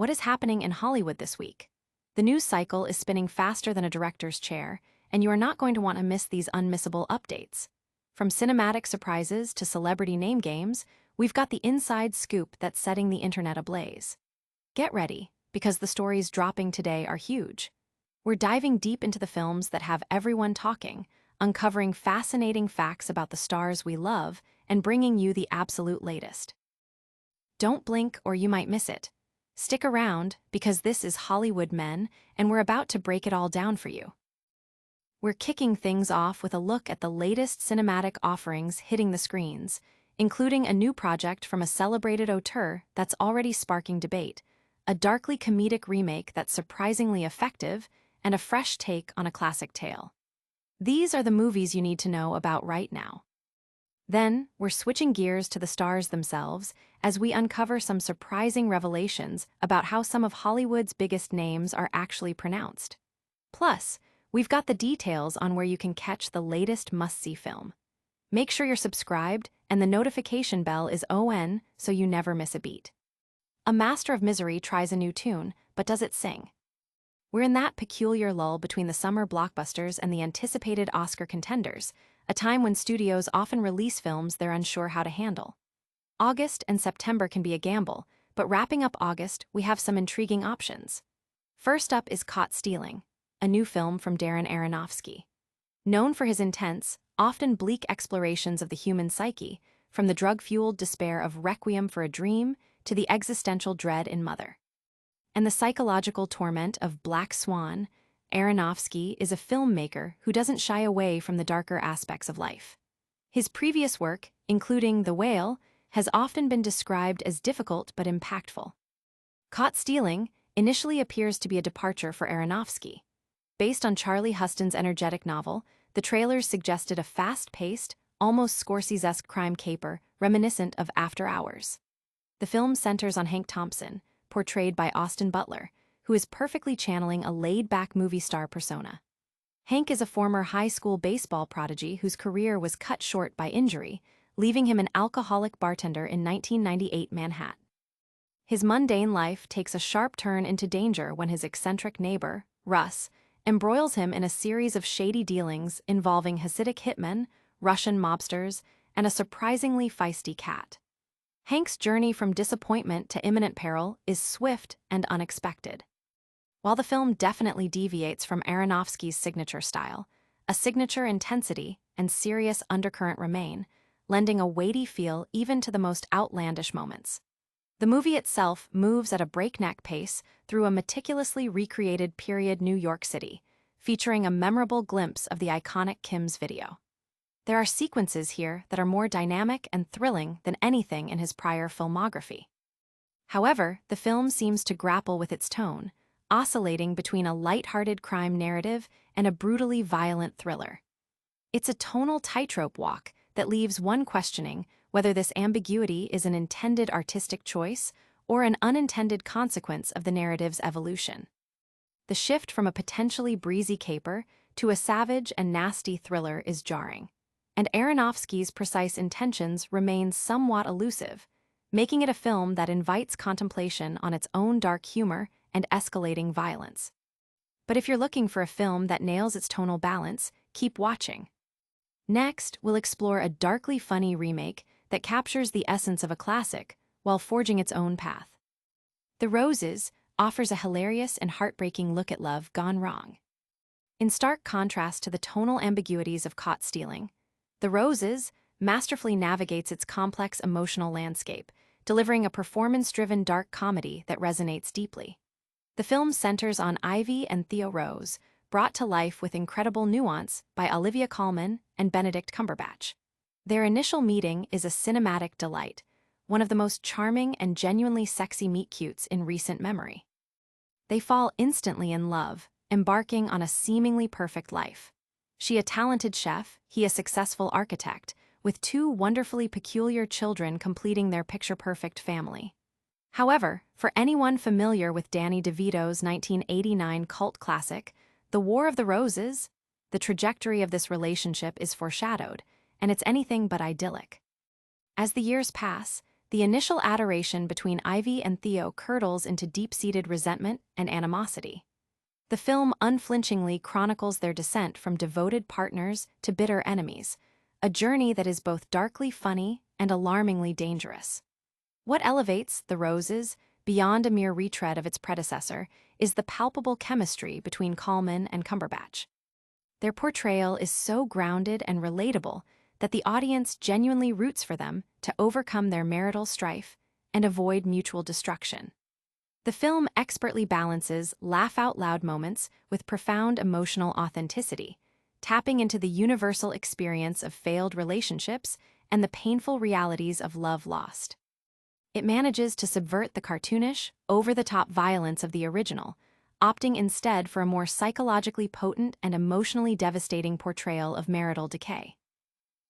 What is happening in Hollywood this week? The news cycle is spinning faster than a director's chair, and you are not going to want to miss these unmissable updates. From cinematic surprises to celebrity name games, we've got the inside scoop that's setting the internet ablaze. Get ready, because the stories dropping today are huge. We're diving deep into the films that have everyone talking, uncovering fascinating facts about the stars we love, and bringing you the absolute latest. Don't blink or you might miss it. Stick around, because this is Hollywood Men, and we're about to break it all down for you. We're kicking things off with a look at the latest cinematic offerings hitting the screens, including a new project from a celebrated auteur that's already sparking debate, a darkly comedic remake that's surprisingly effective, and a fresh take on a classic tale. These are the movies you need to know about right now. Then, we're switching gears to the stars themselves as we uncover some surprising revelations about how some of Hollywood's biggest names are actually pronounced. Plus, we've got the details on where you can catch the latest must-see film. Make sure you're subscribed and the notification bell is on so you never miss a beat. A Master of Misery tries a new tune, but does it sing? We're in that peculiar lull between the summer blockbusters and the anticipated Oscar contenders, a time when studios often release films they're unsure how to handle. August and September can be a gamble, but wrapping up August, we have some intriguing options. First up is Caught Stealing, a new film from Darren Aronofsky. Known for his intense, often bleak explorations of the human psyche, from the drug-fueled despair of Requiem for a Dream to the existential dread in Mother. And the psychological torment of Black Swan, Aronofsky is a filmmaker who doesn't shy away from the darker aspects of life. His previous work, including The Whale, has often been described as difficult but impactful. Caught Stealing initially appears to be a departure for Aronofsky. Based on Charlie Huston's energetic novel, the trailers suggested a fast-paced, almost Scorsese-esque crime caper reminiscent of After Hours. The film centers on Hank Thompson, portrayed by Austin Butler, who is perfectly channeling a laid-back movie star persona. Hank is a former high school baseball prodigy whose career was cut short by injury, leaving him an alcoholic bartender in 1998 Manhattan. His mundane life takes a sharp turn into danger when his eccentric neighbor, Russ, embroils him in a series of shady dealings involving Hasidic hitmen, Russian mobsters, and a surprisingly feisty cat. Hank's journey from disappointment to imminent peril is swift and unexpected. While the film definitely deviates from Aronofsky's signature style, a signature intensity and serious undercurrent remain, lending a weighty feel even to the most outlandish moments. The movie itself moves at a breakneck pace through a meticulously recreated period New York City, featuring a memorable glimpse of the iconic Kim's video. There are sequences here that are more dynamic and thrilling than anything in his prior filmography. However, the film seems to grapple with its tone, oscillating between a light-hearted crime narrative and a brutally violent thriller. It's a tonal tightrope walk that leaves one questioning whether this ambiguity is an intended artistic choice or an unintended consequence of the narrative's evolution. The shift from a potentially breezy caper to a savage and nasty thriller is jarring, and Aronofsky's precise intentions remain somewhat elusive, making it a film that invites contemplation on its own dark humor and escalating violence. But if you're looking for a film that nails its tonal balance, keep watching. Next, we'll explore a darkly funny remake that captures the essence of a classic while forging its own path. The Roses offers a hilarious and heartbreaking look at love gone wrong. In stark contrast to the tonal ambiguities of Caught Stealing, The Roses masterfully navigates its complex emotional landscape, delivering a performance-driven dark comedy that resonates deeply. The film centers on Ivy and Theo Rose, brought to life with incredible nuance by Olivia Colman and Benedict Cumberbatch. Their initial meeting is a cinematic delight, one of the most charming and genuinely sexy meet-cutes in recent memory. They fall instantly in love, embarking on a seemingly perfect life. She a talented chef, he a successful architect, with two wonderfully peculiar children completing their picture-perfect family. However, for anyone familiar with Danny DeVito's 1989 cult classic, The War of the Roses, the trajectory of this relationship is foreshadowed, and it's anything but idyllic. As the years pass, the initial adoration between Ivy and Theo curdles into deep-seated resentment and animosity. The film unflinchingly chronicles their descent from devoted partners to bitter enemies, a journey that is both darkly funny and alarmingly dangerous. What elevates The Roses, beyond a mere retread of its predecessor, is the palpable chemistry between Colman and Cumberbatch. Their portrayal is so grounded and relatable that the audience genuinely roots for them to overcome their marital strife and avoid mutual destruction. The film expertly balances laugh-out-loud moments with profound emotional authenticity, tapping into the universal experience of failed relationships and the painful realities of love lost. It manages to subvert the cartoonish, over-the-top violence of the original, opting instead for a more psychologically potent and emotionally devastating portrayal of marital decay.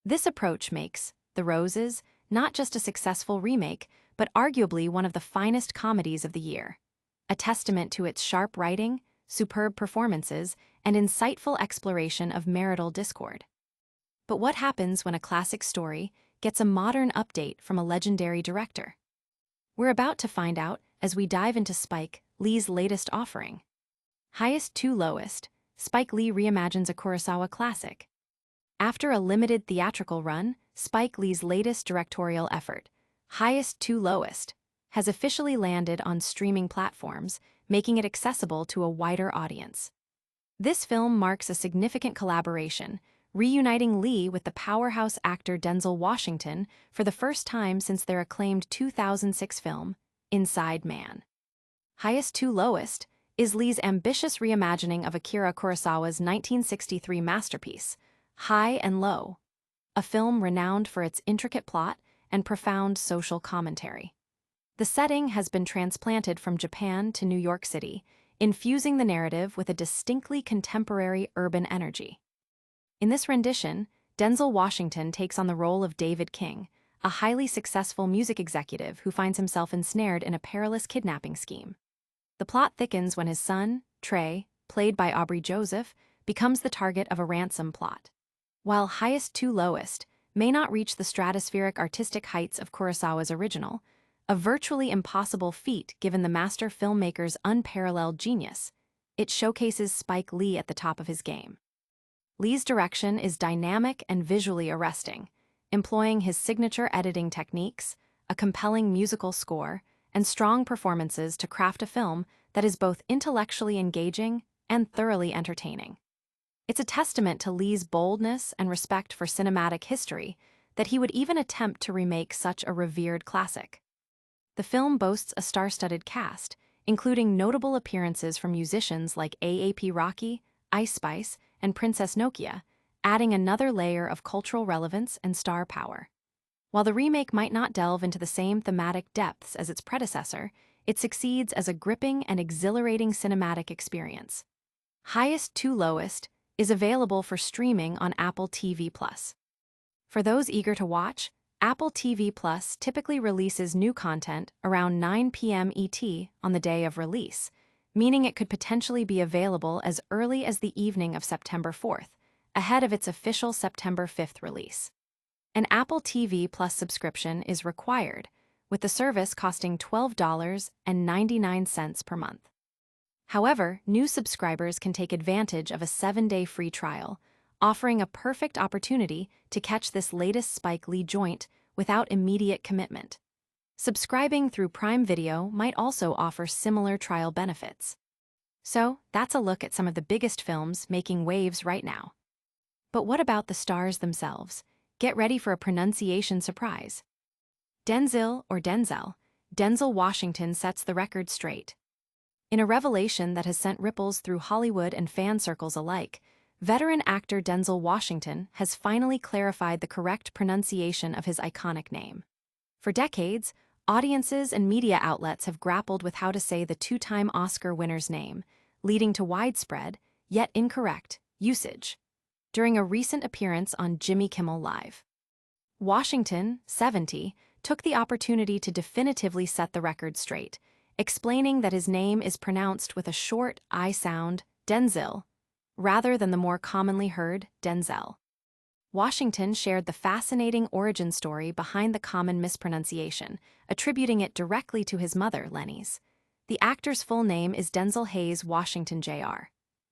This approach makes The Roses not just a successful remake, but arguably one of the finest comedies of the year, a testament to its sharp writing, superb performances, and insightful exploration of marital discord. But what happens when a classic story gets a modern update from a legendary director? We're about to find out as we dive into Spike Lee's latest offering. Highest to Lowest, Spike Lee reimagines a Kurosawa classic. After a limited theatrical run, Spike Lee's latest directorial effort, Highest to Lowest, has officially landed on streaming platforms, making it accessible to a wider audience. This film marks a significant collaboration, reuniting Lee with the powerhouse actor Denzel Washington for the first time since their acclaimed 2006 film, Inside Man. Highest to Lowest is Lee's ambitious reimagining of Akira Kurosawa's 1963 masterpiece, High and Low, a film renowned for its intricate plot and profound social commentary. The setting has been transplanted from Japan to New York City, infusing the narrative with a distinctly contemporary urban energy. In this rendition, Denzel Washington takes on the role of David King, a highly successful music executive who finds himself ensnared in a perilous kidnapping scheme. The plot thickens when his son, Trey, played by Aubrey Joseph, becomes the target of a ransom plot. While Highest to Lowest may not reach the stratospheric artistic heights of Kurosawa's original, a virtually impossible feat given the master filmmaker's unparalleled genius, it showcases Spike Lee at the top of his game. Lee's direction is dynamic and visually arresting, employing his signature editing techniques, a compelling musical score, and strong performances to craft a film that is both intellectually engaging and thoroughly entertaining. It's a testament to Lee's boldness and respect for cinematic history that he would even attempt to remake such a revered classic. The film boasts a star-studded cast, including notable appearances from musicians like A.A.P. Rocky, Ice Spice, and Princess Nokia, adding another layer of cultural relevance and star power. While the remake might not delve into the same thematic depths as its predecessor, it succeeds as a gripping and exhilarating cinematic experience. Highest to Lowest is available for streaming on Apple TV+. For those eager to watch, Apple TV Plus typically releases new content around 9 p.m. ET on the day of release, meaning it could potentially be available as early as the evening of September 4th, ahead of its official September 5th release. An Apple TV Plus subscription is required, with the service costing $12.99 per month. However, new subscribers can take advantage of a 7-day free trial, offering a perfect opportunity to catch this latest Spike Lee joint without immediate commitment. Subscribing through Prime Video might also offer similar trial benefits. So, that's a look at some of the biggest films making waves right now. But what about the stars themselves? Get ready for a pronunciation surprise. Denzel Washington sets the record straight. In a revelation that has sent ripples through Hollywood and fan circles alike, veteran actor Denzel Washington has finally clarified the correct pronunciation of his iconic name. For decades, audiences and media outlets have grappled with how to say the two-time Oscar winner's name, leading to widespread, yet incorrect, usage. During a recent appearance on Jimmy Kimmel Live, Washington, 70, took the opportunity to definitively set the record straight, explaining that his name is pronounced with a short I sound, Denzil, rather than the more commonly heard Denzel. Washington shared the fascinating origin story behind the common mispronunciation, attributing it directly to his mother, Lenny's. The actor's full name is Denzel Hayes Washington Jr.,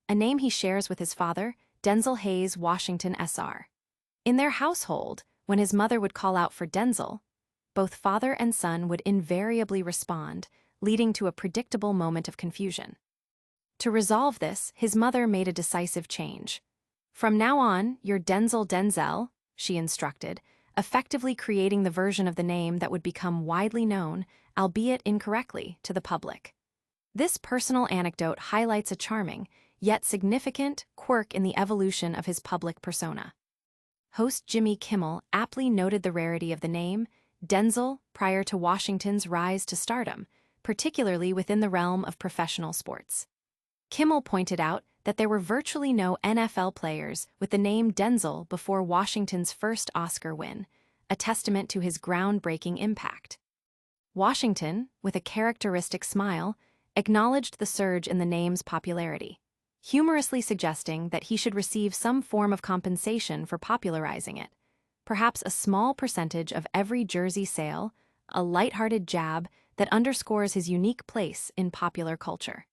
a name he shares with his father, Denzel Hayes Washington Sr. In their household, when his mother would call out for Denzel, both father and son would invariably respond, leading to a predictable moment of confusion. To resolve this, his mother made a decisive change. "From now on, you're Denzel," she instructed, effectively creating the version of the name that would become widely known, albeit incorrectly, to the public. This personal anecdote highlights a charming, yet significant, quirk in the evolution of his public persona. Host Jimmy Kimmel aptly noted the rarity of the name Denzel prior to Washington's rise to stardom, particularly within the realm of professional sports. Kimmel pointed out that there were virtually no NFL players with the name Denzel before Washington's first Oscar win, a testament to his groundbreaking impact. Washington, with a characteristic smile, acknowledged the surge in the name's popularity, humorously suggesting that he should receive some form of compensation for popularizing it, perhaps a small percentage of every jersey sale, a lighthearted jab that underscores his unique place in popular culture.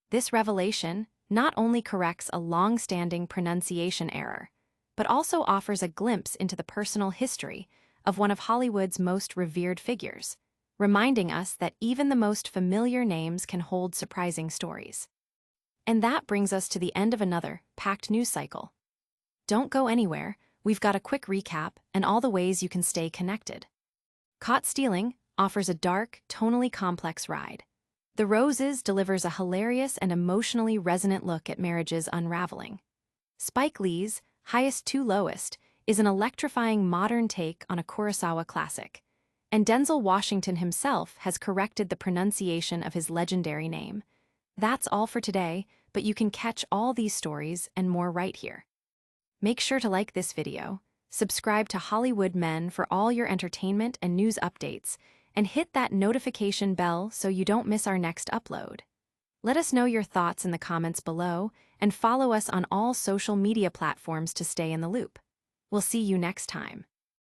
This revelation not only corrects a long-standing pronunciation error, but also offers a glimpse into the personal history of one of Hollywood's most revered figures, reminding us that even the most familiar names can hold surprising stories. And that brings us to the end of another packed news cycle. Don't go anywhere, we've got a quick recap and all the ways you can stay connected. Caught Stealing offers a dark, tonally complex ride. The Roses delivers a hilarious and emotionally resonant look at marriage's unraveling. Spike Lee's Highest to Lowest is an electrifying modern take on a Kurosawa classic, and Denzel Washington himself has corrected the pronunciation of his legendary name. That's all for today, but you can catch all these stories and more right here. Make sure to like this video, subscribe to Hollywood Men for all your entertainment and news updates, and hit that notification bell so you don't miss our next upload. Let us know your thoughts in the comments below, and follow us on all social media platforms to stay in the loop. We'll see you next time.